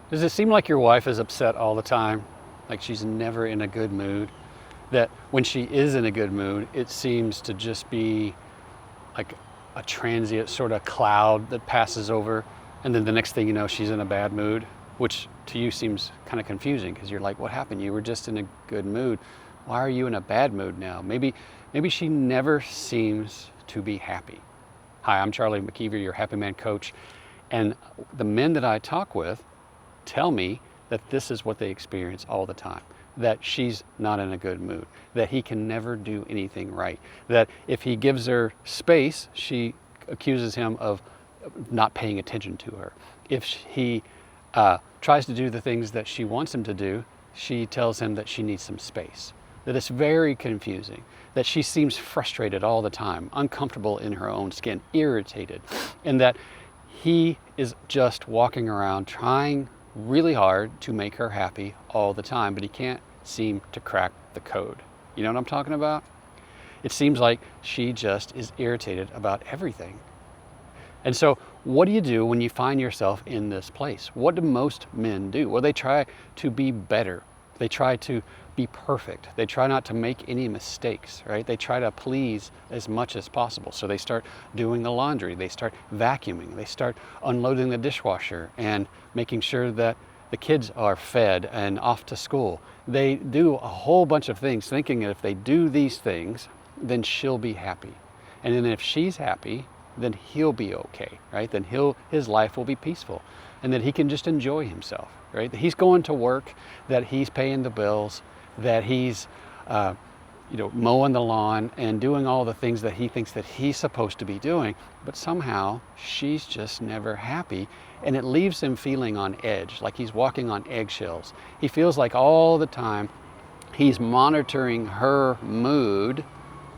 Does it seem like your wife is upset all the time? Like she's never in a good mood? That when she is in a good mood, it seems to just be like a transient sort of cloud that passes over, and then the next thing you know, she's in a bad mood, which to you seems kind of confusing because you're like, what happened? You were just in a good mood. Why are you in a bad mood now? Maybe she never seems to be happy. Hi, I'm Charlie McKeever, your Happy Man coach, and the men that I talk with tell me that this is what they experience all the time, that she's not in a good mood, that he can never do anything right, that if he gives her space, she accuses him of not paying attention to her. If he tries to do the things that she wants him to do, she tells him that she needs some space, that it's very confusing, that she seems frustrated all the time, uncomfortable in her own skin, irritated, and that he is just walking around trying really hard to make her happy all the time, but he can't seem to crack the code. You know what I'm talking about? It seems like she just is irritated about everything. And so what do you do when you find yourself in this place? What do most men do? Well, they try to be better. They try to be perfect. They try not to make any mistakes, right? They try to please as much as possible. So they start doing the laundry, they start vacuuming, they start unloading the dishwasher and making sure that the kids are fed and off to school. They do a whole bunch of things thinking that if they do these things, then she'll be happy. And then if she's happy, then he'll be okay, right? Then his life will be peaceful. And that he can just enjoy himself, right? That he's going to work, that he's paying the bills, that he's mowing the lawn and doing all the things that he thinks that he's supposed to be doing, but somehow she's just never happy, and it leaves him feeling on edge, like he's walking on eggshells. He feels like all the time he's monitoring her mood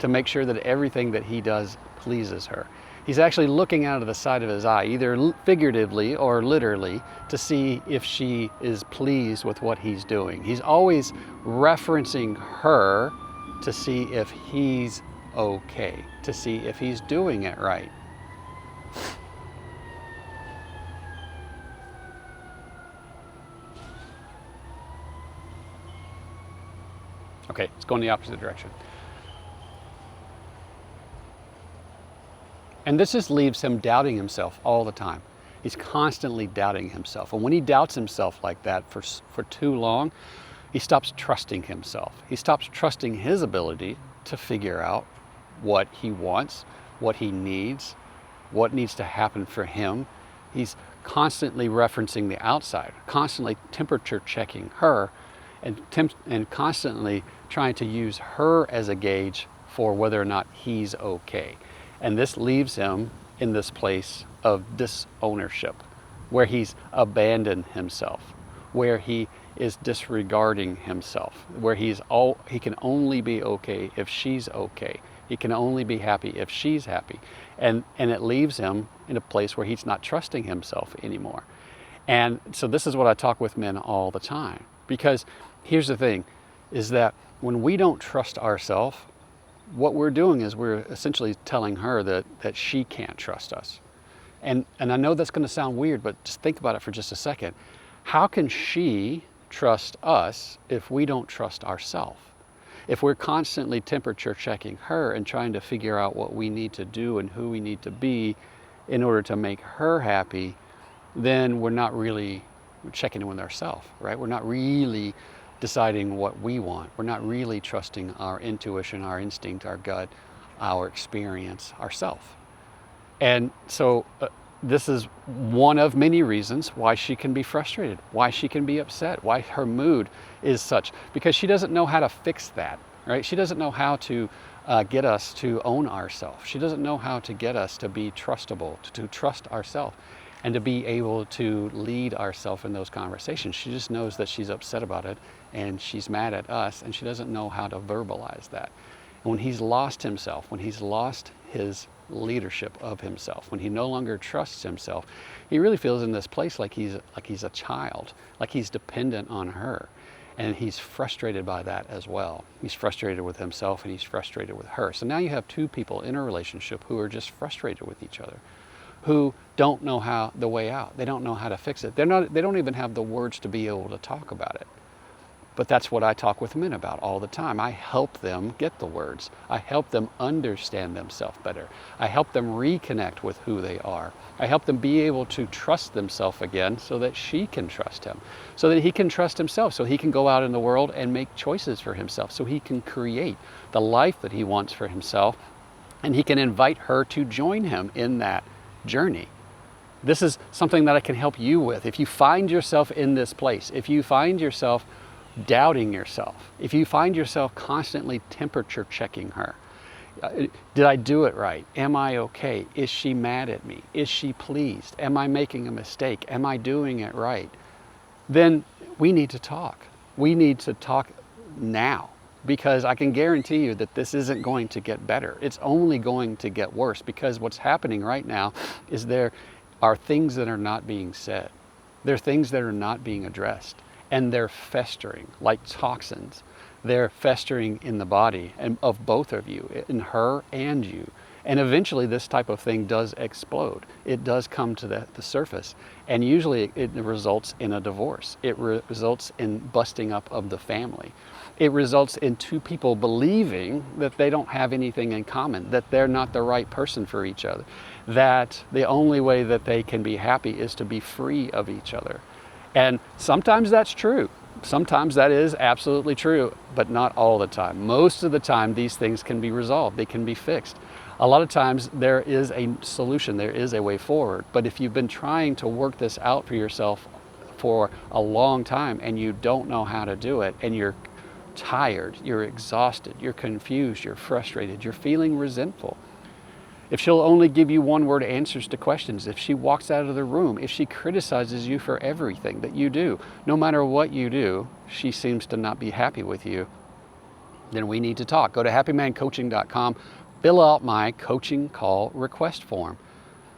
to make sure that everything that he does pleases her. He's actually looking out of the side of his eye, either figuratively or literally, to see if she is pleased with what he's doing. He's always referencing her to see if he's okay, to see if he's doing it right. Okay, let's go in the opposite direction. And this just leaves him doubting himself all the time. He's constantly doubting himself. And when he doubts himself like that for too long, he stops trusting himself. He stops trusting his ability to figure out what he wants, what he needs, what needs to happen for him. He's constantly referencing the outside, constantly temperature checking her, and constantly trying to use her as a gauge for whether or not he's okay. And this leaves him in this place of disownership, where he's abandoned himself, where he is disregarding himself, where he can only be okay if she's okay. He can only be happy if she's happy. And it leaves him in a place where he's not trusting himself anymore. And so this is what I talk with men all the time. Because here's the thing, is that when we don't trust ourselves, what we're doing is we're essentially telling her that she can't trust us. And I know that's going to sound weird, but just think about it for just a second. How can she trust us if we don't trust ourselves? If we're constantly temperature checking her and trying to figure out what we need to do and who we need to be in order to make her happy, then we're not really checking in with ourselves, right? We're not really deciding what we want. We're not really trusting our intuition, our instinct, our gut, our experience, ourself. And so this is one of many reasons why she can be frustrated, why she can be upset, why her mood is such, because she doesn't know how to fix that, right? She doesn't know how to get us to own ourselves. She doesn't know how to get us to be trustable, to trust ourselves, and to be able to lead ourselves in those conversations. She just knows that she's upset about it and she's mad at us, and she doesn't know how to verbalize that. And when he's lost himself, when he's lost his leadership of himself, when he no longer trusts himself, he really feels in this place like he's a child, like he's dependent on her. And he's frustrated by that as well. He's frustrated with himself and he's frustrated with her. So now you have two people in a relationship who are just frustrated with each other, who don't know how the way out. They don't know how to fix it. They don't even have the words to be able to talk about it. But that's what I talk with men about all the time. I help them get the words. I help them understand themselves better. I help them reconnect with who they are. I help them be able to trust themselves again so that she can trust him, so that he can trust himself, so he can go out in the world and make choices for himself, so he can create the life that he wants for himself, and he can invite her to join him in that journey. This is something that I can help you with. If you find yourself in this place, if you find yourself doubting yourself, if you find yourself constantly temperature checking her, did I do it right? Am I okay? Is she mad at me? Is she pleased? Am I making a mistake? Am I doing it right? Then we need to talk. We need to talk now, because I can guarantee you that this isn't going to get better. It's only going to get worse, because what's happening right now is there are things that are not being said. There are things that are not being addressed. And they're festering like toxins. They're festering in the body and of both of you, in her and you. And eventually this type of thing does explode. It does come to the surface. And usually it results in a divorce. It results in busting up of the family. It results in two people believing that they don't have anything in common, that they're not the right person for each other, that the only way that they can be happy is to be free of each other. And sometimes that's true. Sometimes that is absolutely true, but not all the time. Most of the time, these things can be resolved. They can be fixed. A lot of times there is a solution, there is a way forward. But if you've been trying to work this out for yourself for a long time and you don't know how to do it, and you're tired, you're exhausted, you're confused, you're frustrated, you're feeling resentful, if she'll only give you one-word answers to questions, if she walks out of the room, if she criticizes you for everything that you do, no matter what you do, she seems to not be happy with you, then we need to talk. Go to happymancoaching.com, fill out my coaching call request form.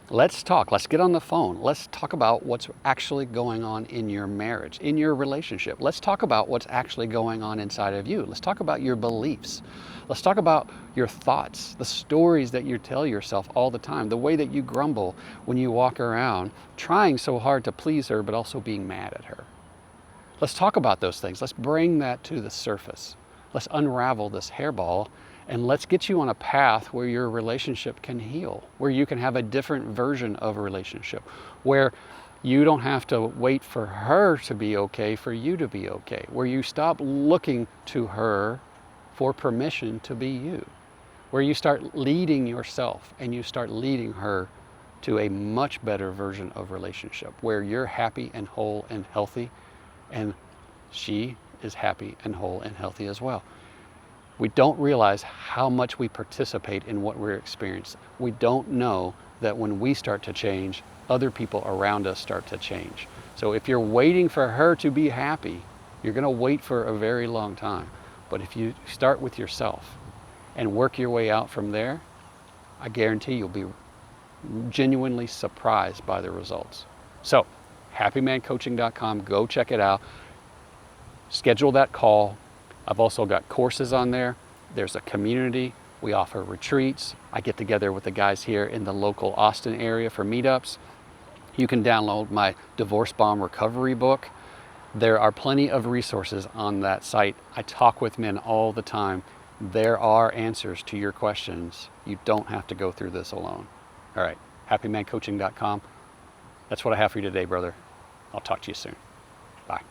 Let's talk. Let's get on the phone. Let's talk about what's actually going on in your marriage, in your relationship. Let's talk about what's actually going on inside of you. Let's talk about your beliefs. Let's talk about your thoughts, the stories that you tell yourself all the time, the way that you grumble when you walk around, trying so hard to please her, but also being mad at her. Let's talk about those things. Let's bring that to the surface. Let's unravel this hairball, and let's get you on a path where your relationship can heal, where you can have a different version of a relationship, where you don't have to wait for her to be okay for you to be okay, where you stop looking to her for permission to be you, where you start leading yourself and you start leading her to a much better version of relationship, where you're happy and whole and healthy, and she is happy and whole and healthy as well. We don't realize how much we participate in what we're experiencing. We don't know that when we start to change, other people around us start to change. So if you're waiting for her to be happy, you're going to wait for a very long time. But if you start with yourself and work your way out from there, I guarantee you'll be genuinely surprised by the results. So, happymancoaching.com, go check it out. Schedule that call. I've also got courses on there. There's a community. We offer retreats. I get together with the guys here in the local Austin area for meetups. You can download my Divorce Bomb Recovery book. There are plenty of resources on that site. I talk with men all the time. There are answers to your questions. You don't have to go through this alone. All right, happymancoaching.com. That's what I have for you today, brother. I'll talk to you soon. Bye.